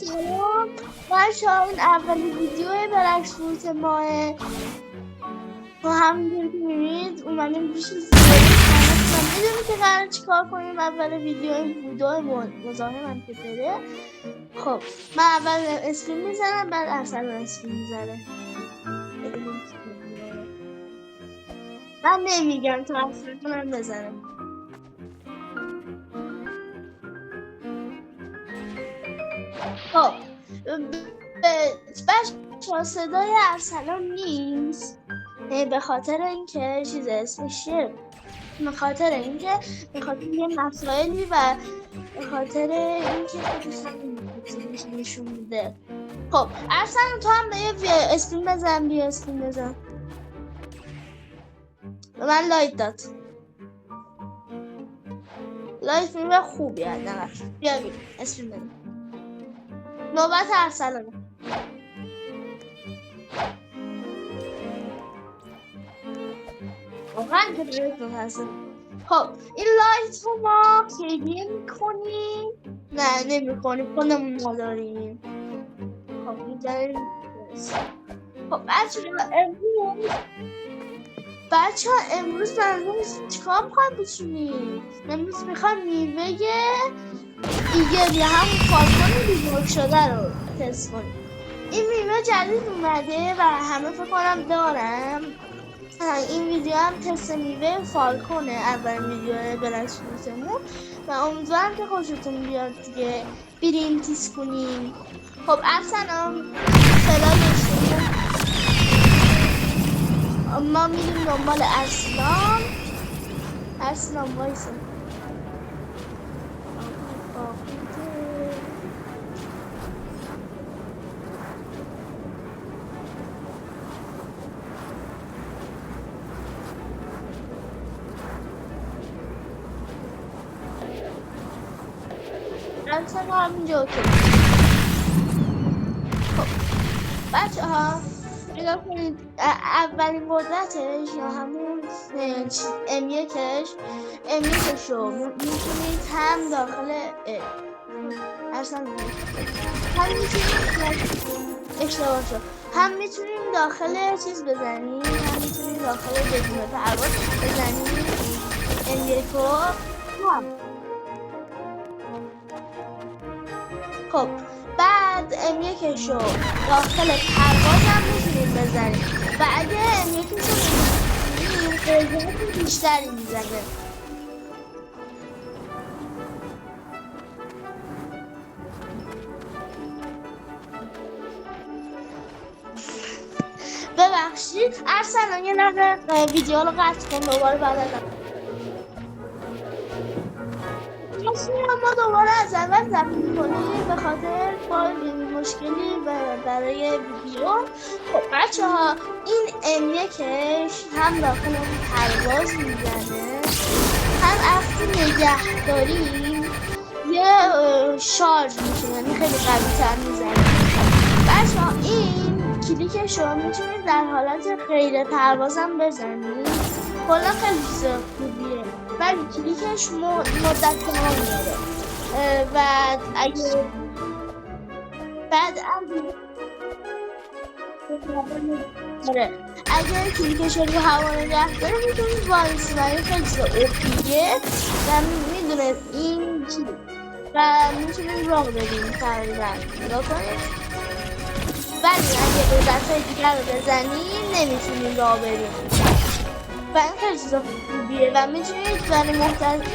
سلام بچه‌ها، این اولین ویدیو برعکس فروت ماه. تو همونجور که می‌بینید اومدیم پیش زیادی میدونی که قرار چیکار کنیم. اول ویدیو این ویدیو مزاحمم که بره. خب من اول اسکرین میزنم، بعد ارسلان اسکرین میزنه. من نمیگم تو ارسلانم بزنه. خب بچه‌ها صدای ارسلان نیست به خاطر اینکه چیز اسمش چیه؟ به خاطر اینکه یه مسائلی و به خاطر اینکه خودش نشون میده. خب ارسلان تو هم یه اسکرین بزن، بیا اسکرین بزن. من لایت داد. لایت میبه خوبی حداقل. بیا اسکرین بزن. نوبت ارسلانه. واقعا که براتون هستم. خب این لایت رو ما هدیه میکنیم؟ نه نمیکنیم، خودمون نداریم. خب میذاریم. خب بچه ها امروز برنامه چیکار میخوایم بچینیم؟ امروز میخوایم میوه ایگل یا همون فالکون بزرگ شده رو تست کنیم. این میوه جدید اومده و همه فکر کنم دارم. این ویدیو هم تست میوه فالکونه، اولین ویدیو برعکس فروتمون و امیدوارم که خوشتون بیاد دیگه. بریم تست کنیم. خب ارسلان صدا داشتیم، ما میریم دنبال ارسلان وایسا. ارسلان همینجا اوکی. خب بچه ها نگاه کنید، اولین قدرتش یا همون M1 رو میتونید هم داخل هم میتونیم داخل چیز بزنیم، هم میتونیم داخل بدون پرواز بزنیم M1 رو. خب بعد M1 رو داخل پرواز هم میتونیم بزنیم و اگه M1 رو بزنیم قدرت بیشتری میزنه. ببخشید ارسلان یه لحظه ویدیو رو قطع کن، دوباره بعد از ما دوباره از اول ضبط کنیم به خاطر مشکلی برای ویدیو. خب بچه ها این M1 هم داخل پرواز میزنه، هم وقتی نگه داریم یه شارژ میشه، یعنی خیلی قوی تر میزنه. بچه ها این کلیکش رو میتونید در حالت غیر پرواز هم بزنید. کلا خیلی چیز خوبیه ولی کلیکش مدت تمام میاره و اگه کلیکش رو هوا نگه داره میتونید وایسی و این خیلی چیز اوپیه و میدونه این چی و میتونید راه بدیم تقریبا. نگاه کنید ولی اگه قدرت‌های دیگر رو بزنیم نمیتونیم راه بریم و این خیلی چیز خوبیه و میتونید برای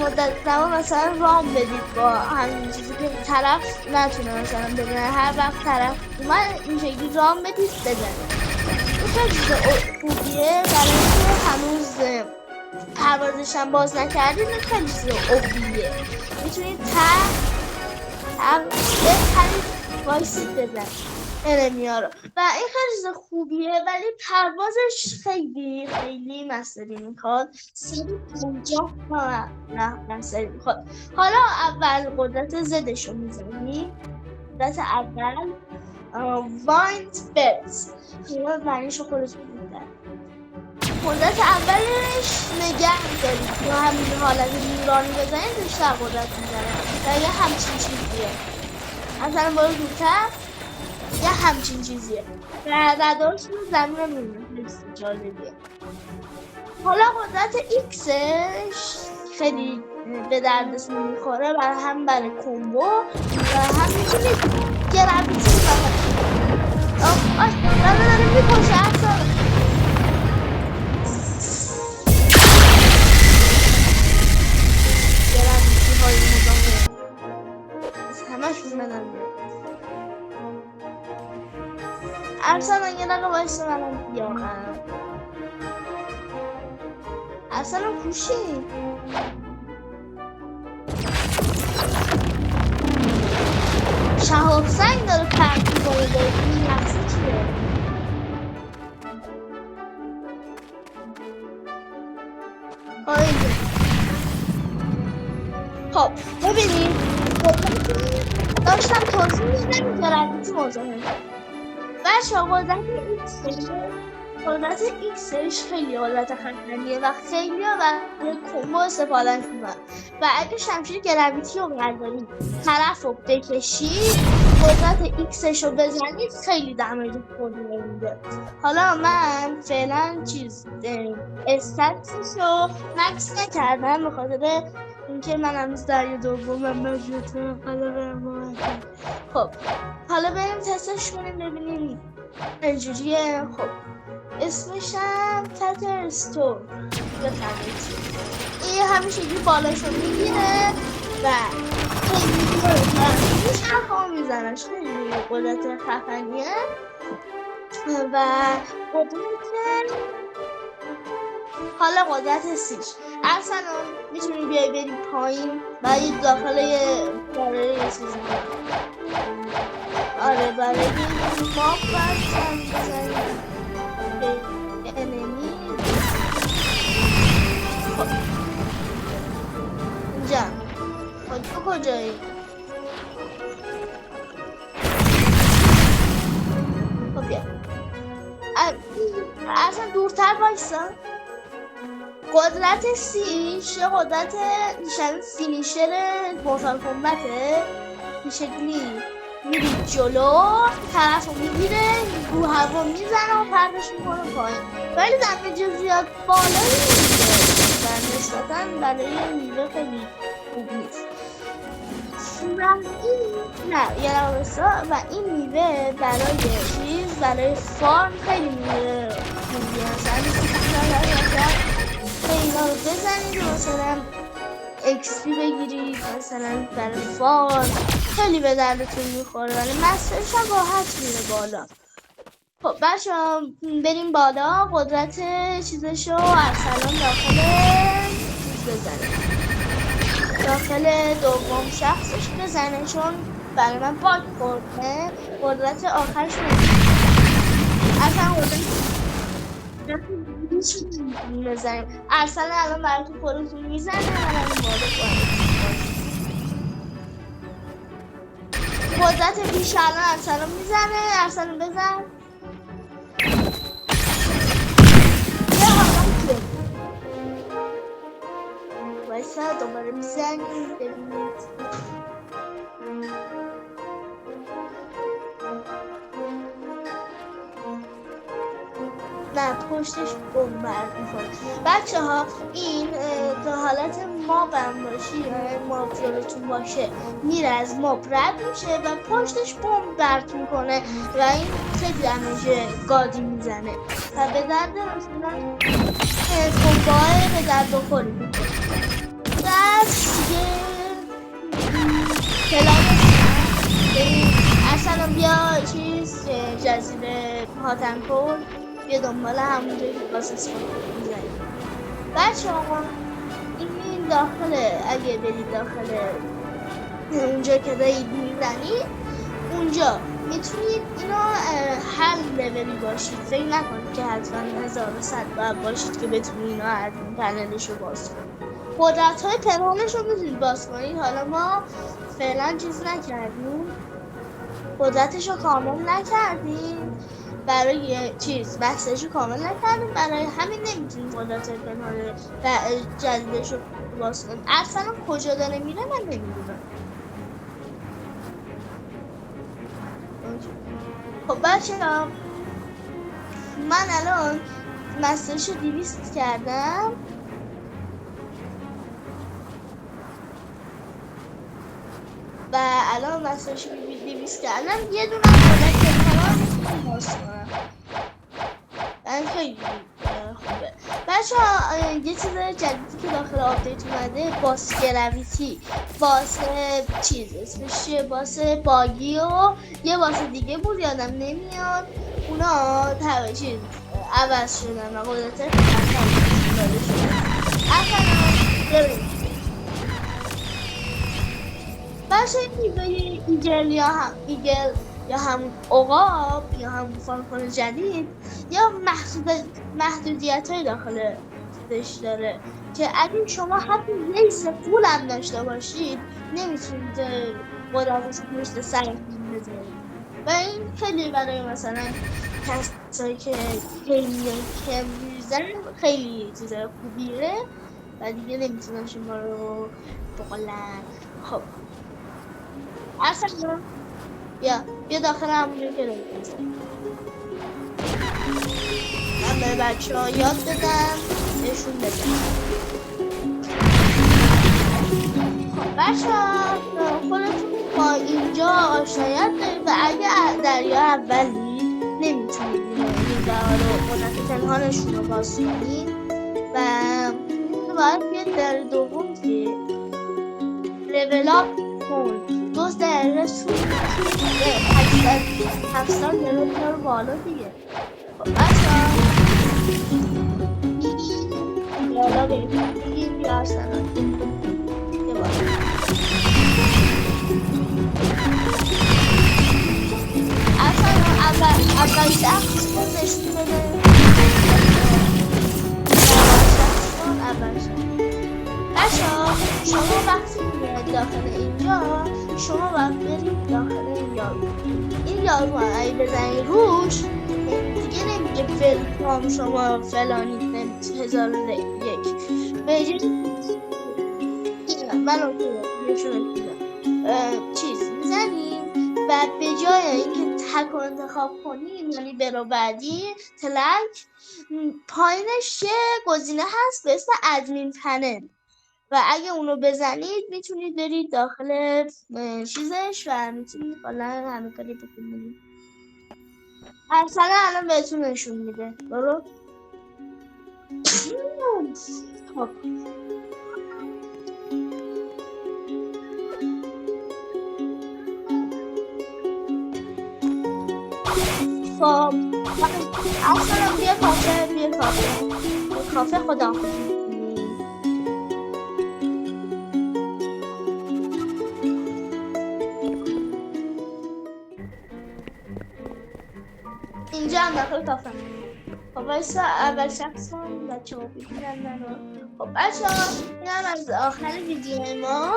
مدت زمان مثلا رام بدید با همین چیزی که طرف نتونه مثلا بزنه. هر وقت طرف اومد این شکلی رام بدید بزنه. این خیلی چیز خوبیه برای اینکه هنوز پروازش هم باز نکردید. این خیلی چیز خوبیه، میتونید وایسید بزنید رو و این خیلی چیز خوبیه ولی پروازش خیلی مسئله میخواد. 150 مسئله میخواد. حالا اول قدرت زدش رو میزنیم. قدرت اول وایند برز، خیلی معنیش رو خودتون میدن. قدرت اولش نگه دارید یا همین حالت نورانی بزنید بیشتر قدرت میزنه و یه همچین چیزیه. مثلا برو دورتر یه همچین چیزیه و ردارش رو زمین رو میبینه. جالبیه. حالا قدرت ایکسش خیلی به دردتون میخوره و هم برای کمبو و هم میتونید گرمیتی بزنید. آش داره میکشه اصلا گرمیتی های مزاحم همش منم ارسلان یه دقیقه بایسته منم بیاقم. ارسلان کوشی شهاب سنگ داره پرد میکنه داره این لحظه چیه؟ خب ببینید داشتم توضیح میدم گرمیتی مزاحم بچه ها قدرت ایکسش خیلی حالت خطرنیه و خیلی ها برای کمبو استفاده میکنن و اگه شمشیر گرمیتی رو بردارید طرف رو بکشید قدرت ایکسش رو بزنید خیلی دمیج خودی میده. حالا من فعلا استاتش رو مکس نکردم به خاطر اینکه من هنوز دریا دومم مجبورتم حالا برم. خب حالا بریم تستش کنیم ببینیم اینجوریه. خب اسمش هم تتر استور بفرمایید. این همیشگی بالاشو میگیره و خیلی میگیره شرفا میزنش خیلی قدرت خفنیه و قدرت حالا قدرت سیش ارسلان میتونی بیای بریم پایین و یه داخل برای یه چیزی آره برای این ماب برسن بزنیم انمی اینجا تو کجایی؟ خب بیا اصلا دورتر بایستا قدرت سیش قدرت نشان فینیشر مورتال کمبته این شکلی میرید جلو طرف رو میگیره رو هوا میزنه و پردش میکنه پایین ولی دمیج زیاد بالا نمیده و نسبتا برای میوه خیلی خوب نیست و این نه یه روستا و این میوه برای چیز برای فارم خیلی میوه خوبیه مثلا اینا رو بزنید مثلا اکسپی بگیرید مثلا برای فارم خیلی به دردتون میخوره ولی مسترش هم راحت میره بالا. خب بچه ها بریم بالا قدرت چیزشو ارسلان داخل چیز بزنه داخل دوم شخصش بزنه چون برای من باگ خورده قدرت آخرش ارسلان میزنیم ارسلان الان براتون خودتون میزنه الان بالا قدرت بیش الان ارسلان میزنه ارسلان بزن یه حالا وایسا دوباره میزنیم ببینید نه پشتش بمبرد میکنه بچه ها این تا حالت ماب هم باشی ماب جلوتون باشه میره از ماب رد میشه و پشتش بمبرد میکنه و این خیلی دمیج گادی میزنه و به درد مثلا کمبای به درد بخوری میکنه بس دیگه اصلا بیا چیز جزیره هاتنکول بیا دنبال همونجایی که باز اسم میزنیم بچه آقا این داخله اگه برید داخل اونجا که دارید میزنید اونجا میتونید اینو هر لولی باشید فکر نکنید که حتما 1100 باید باشید که بتونید اینو از این پنلش رو باز کنید قدرت های پنهانش رو میتونید باز کنید حالا ما فعلا چیز نکردیم قدرتش رو کامل نکردیم برای چیز بحثش رو کامل نکردیم برای همین نمیتونیم قدرت پنهان جدیدش رو باز کنیم اصلا کجا داره میره من نمیدونم خب بچه ها، من الان مسترش رو 200 کردم و الان مسترش رو 200 کردم، یه دونه خودت که کنم میتونم باز کنم. من خیلی خوبه بچه ها. یه چیز جدیدی که داخل آپدیت اومده، باس گرویتی، باس چیز اسمش چیه، باس باگی و یه باس دیگه بود یادم نمیاد، اونا چیز عوض شدن و قدرت داده شدن. اصلا بچه ایگل یا همون عقاب یا همون فالکون جدید یا محدودیت های داخل خودش داره که اگه شما حتی لیس فول هم داشته باشید نمیتونید قدرتش پشت سرتون بذارید و این خیلی برای مثلا کسایی که خیلی کم میزن خیلی چیز خوبیه و دیگه نمیتونن شما رو بقلن. خب اصلا بیا داخل همونجا که رو من به بچه ها یاد بدم بهشون بدم. خب بچه ها، خودتون با اینجا آشنایت دارید و اگه دریا اولی نمیتونید این در رو قدرت پنهانشون رو باز کنید و باید بیاد در دوم که لیول اپ کن دوست در رسول 700 لیول رو بالا دیگه. خب بچه ها بالا بگیم بیار سنان یه بالا اول شخص کن نشون بده، اول شخص. بچه ها شما وقتی میاد داخل اینجا شما باید برید داخل این یارو اگه بزنید روش دیگه نمیگه فلکام شما فلانی 1001 به من چیز میزنیم و به جای اینکه تک رو انتخاب کنیم یعنی برو بعدی تلک پایینش یه گزینه هست به اسم ادمین پنل و اگه اونو بزنید میتونید برید داخل چیزش و میتونید حالا همه کاری بکنید. اصلا الان بهتون نشون میده. برو خب خب اصلا بیا کافه خدا اینجا هم داخل کافه. خب بایستا اول شخص کنم بچه ها بگیرن منو. خب بچه ها این هم از آخر ویدیو ما.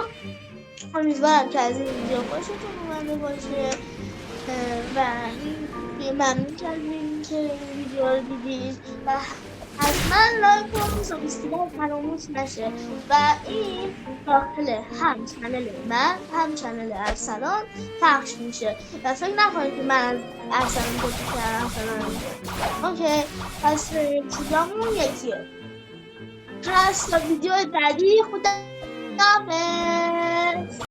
امیدوارم که از این ویدیو خوشتون اومده باشه و ممنون کردیم که ویدیو رو دیدید و حتما لایک و سابسکرایب فراموش نشه و این داخل هم چنل من هم چنل ارسلان پخش میشه و فکر نکنید که من از ارسلان کپی کردم فلان. اوکی پس چیزامون یکیه. پس تا ویدیو بعدی خدا حافظ.